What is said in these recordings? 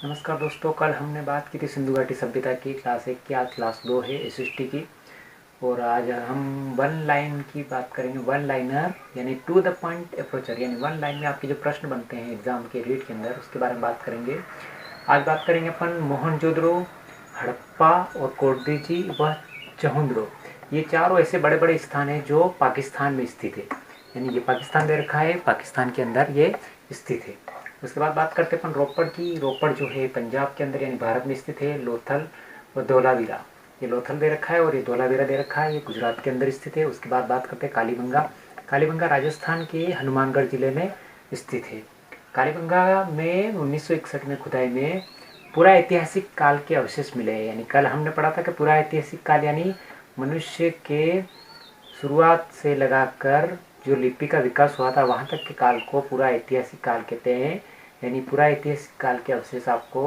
नमस्कार दोस्तों, कल हमने बात की थी सिंधु घाटी सभ्यता की क्लास 1 की। आज क्लास 2 है एसएसटी की। और आज हम वन लाइन की बात करेंगे। वन लाइनर यानी टू द पॉइंट अप्रोचर, यानी वन लाइन में आपके जो प्रश्न बनते हैं एग्जाम के रीट के अंदर, उसके बारे में बात करेंगे। आज बात करेंगे अपन मोहनजोदड़ो, हड़प्पा और कोडदीजी व चहुंद्रो। ये चारों ऐसे बड़े बड़े स्थान हैं जो पाकिस्तान में स्थित है। यानी ये पाकिस्तान दे रखा है, पाकिस्तान के अंदर ये स्थित है। उसके बाद बात करते हैं अपन रोपड़ की। रोपड़ जो है पंजाब के अंदर यानी भारत में स्थित है। लोथल और धोलावीरा, ये लोथल दे रखा है और ये धोलावीरा दे रखा है, ये गुजरात के अंदर स्थित है। उसके बाद बात करते हैं कालीबंगा। कालीबंगा राजस्थान के हनुमानगढ़ जिले में स्थित है। कालीबंगा में 1961 में खुदाई में पूरा ऐतिहासिक काल के अवशेष मिले हैं। यानी कल हमने पढ़ा था कि पूरा ऐतिहासिक काल यानी मनुष्य के शुरुआत से लगाकर जो लिपि का विकास हुआ था वहाँ तक के काल को पूरा ऐतिहासिक काल कहते हैं। यानी पूरा ऐतिहासिक काल के अवशेष आपको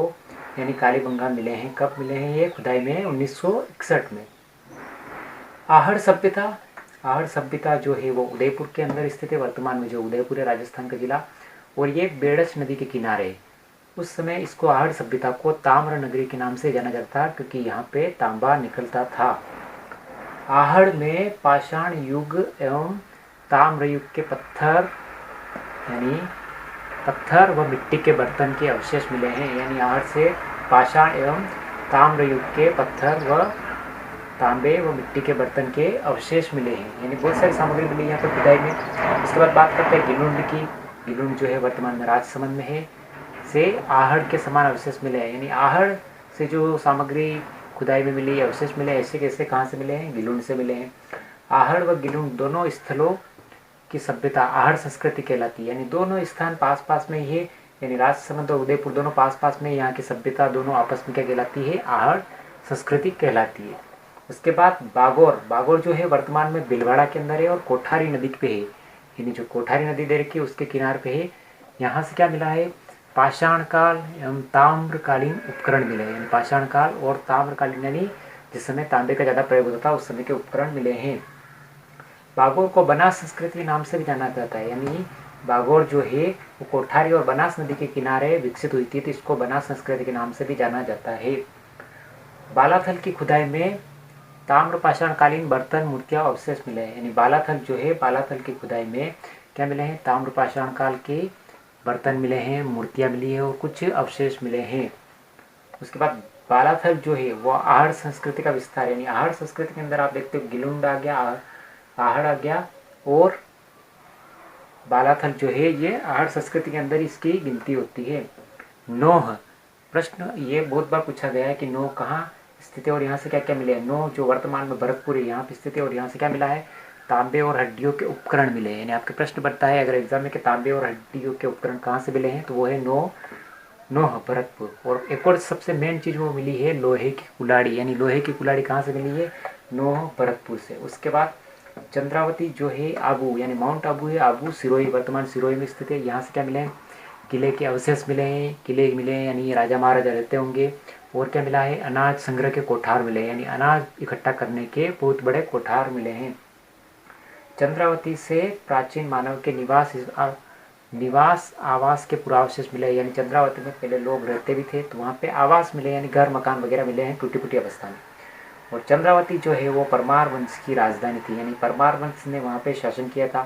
यानी कालीबंगा मिले हैं। कब मिले हैं? ये खुदाई में 1961 में। आहड़ सभ्यता। आहड़ सभ्यता जो है वो उदयपुर के अंदर स्थित है। वर्तमान में जो उदयपुर है राजस्थान का जिला, और ये बेड़स नदी के किनारे है। उस समय इसको आहड़ सभ्यता को ताम्र नगरी के नाम से जाना जाता था, क्योंकि यहाँ पे तांबा निकलता था। आहड़ में पाषाण युग एवं ताम्र युग के पत्थर यानी पत्थर व मिट्टी के बर्तन के अवशेष मिले हैं। यानी आहड़ से पाषाण एवं ताम्र युग के पत्थर व तांबे व मिट्टी के बर्तन के अवशेष मिले हैं। यानी बहुत सारी सामग्री मिली यहाँ पर खुदाई में। उसके बाद बात करते हैं गिलुंड की। गिलुंड जो है वर्तमान में राजसमंद में है, से आहड़ के समान अवशेष मिले हैं। यानी आहड़ से जो सामग्री खुदाई में मिली, अवशेष मिले, ऐसे कैसे कहाँ से मिले हैं? गिलुंड से मिले हैं। आहड़ व गिलुंड दोनों स्थलों की सभ्यता आहड़ संस्कृति कहलाती है। यानी दोनों स्थान पास पास में ही है। यानी राजसमंद और उदयपुर दोनों पास पास में, यहाँ की सभ्यता दोनों आपस में क्या कहलाती है? आहड़ संस्कृति कहलाती है। उसके बाद बागोर। बागोर जो है वर्तमान में भीलवाड़ा के अंदर है और कोठारी नदी पे है। यानी जो कोठारी नदी दे रखी है उसके किनारे पे है। यहाँ से क्या मिला है? पाषाण काल एवं ताम्रकालीन उपकरण मिले हैं। यानी पाषाण काल और ताम्रकालीन यानी जिस समय तांबे का ज़्यादा प्रयोग होता था उस समय के उपकरण मिले हैं। बागोर को बनास संस्कृति नाम से भी जाना जाता है। यानी बागोर जो है वो कोठारी और बनास नदी के किनारे विकसित हुई थी, तो इसको बनास संस्कृति के नाम से भी जाना जाता है। बालाथल की खुदाई में ताम्र पाषाणकालीन बर्तन मूर्तियां अवशेष मिले हैं। यानी बालाथल जो है, बालाथल की खुदाई में क्या मिले हैं? ताम्र पाषाण काल के बर्तन मिले हैं, मूर्तियां मिली है और कुछ अवशेष मिले हैं। उसके बाद बालाथल जो है वो आहड़ संस्कृति का विस्तार। यानी आहड़ संस्कृति के अंदर आप देखते हो गिलुंड आ गया, आहड़ आ गया और बालाथल जो है ये आहड़ संस्कृति के अंदर इसकी गिनती होती है। नोह। प्रश्न ये बहुत बार पूछा गया है कि नोह कहाँ स्थित है और यहाँ से क्या क्या मिले हैं? नोह जो वर्तमान में भरतपुर है यहाँ पे स्थित है और यहाँ से क्या मिला है? तांबे और हड्डियों के उपकरण मिले हैं। यानी आपके प्रश्न बनता है अगर एग्जाम में कि तांबे और हड्डियों के उपकरण कहाँ से मिले हैं, तो वो है नोह भरतपुर। और एक और सबसे मेन चीज़ वो मिली है लोहे की कुल्हाड़ी। यानी लोहे की कुल्हाड़ी कहाँ से मिली है? नोह भरतपुर से। उसके बाद चंद्रावती जो है आबू, यानी माउंट आबू है, आबू सिरोही, वर्तमान सिरोही में स्थित है। यहाँ से क्या मिले हैं? किले के अवशेष मिले हैं, किले मिले हैं, यानी राजा महाराजा रहते होंगे। और क्या मिला है? अनाज संग्रह के कोठार मिले हैं, यानी अनाज इकट्ठा करने के बहुत बड़े कोठार मिले हैं। चंद्रावती से प्राचीन मानव के निवास आवास के पुरावशेष मिले। यानी चंद्रावती में पहले लोग रहते भी थे, तो वहाँ पे आवास मिले, यानी घर मकान वगैरह मिले हैं टूटी फूटी अवस्था में। और चंद्रावती जो है वो परमार वंश की राजधानी थी। यानी परमार वंश ने वहाँ पे शासन किया था।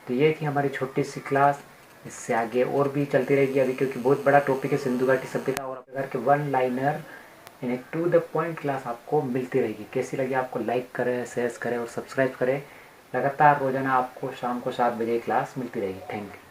तो ये थी हमारी छोटी सी क्लास। इससे आगे और भी चलती रहेगी अभी, क्योंकि बहुत बड़ा टॉपिक है सिंधु घाटी सभ्यता। और अगर के वन लाइनर यानी टू द पॉइंट क्लास आपको मिलती रहेगी। कैसी लगी आपको? लाइक करें, शेयर करें और सब्सक्राइब करें। लगातार रोजाना आपको शाम को 7 बजे क्लास मिलती रहेगी। Thank you.